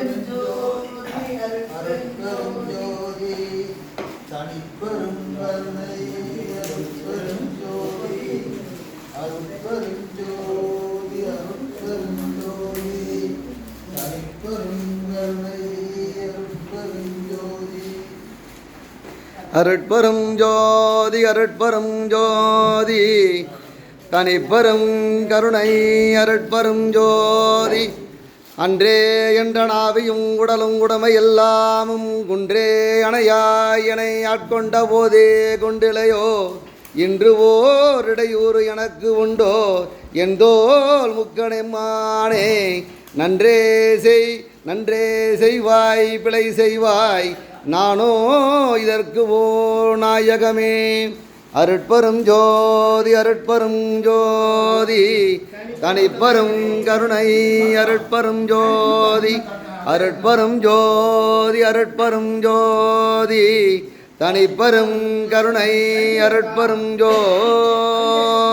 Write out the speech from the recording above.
அருட்பெருஞ்சோதி தனிப்பெரும் கருணை அருட்பெருஞ்சோதி அருட்பெருஞ்சோதி அருட்பெருஞ்சோதி தனிப்பெரும் கருணை அருட்பெருஞ்சோதி அருட்பெரும் ஜோதி அருட்பெரும் ஜோதி தனிப்பெரும் கருணை அருட்பெரும் ஜோதி அன்றே என்ற நாவியும் உடலும் உடமை எல்லாமும் குன்றே அணையாய் எனை ஆட்கொண்ட போதே கொண்டிலையோ இன்று ஓர் இடையூறு எனக்கு உண்டோ எந்தோல் முக்கணெம்மானே நன்றே செய்வாய் பிழை செய்வாய் நானோ இதற்கு ஓ நாயகமே அருட்பெரும் ஜோதி அருட்பெரும் ஜோதி தனிப்பெரும் கருணை அருட்பெரும் ஜோதி அருட்பெரும் ஜோதி அருட்பெரும் ஜோதி தனிப்பெரும் கருணை அருட்பெரும் ஜோதி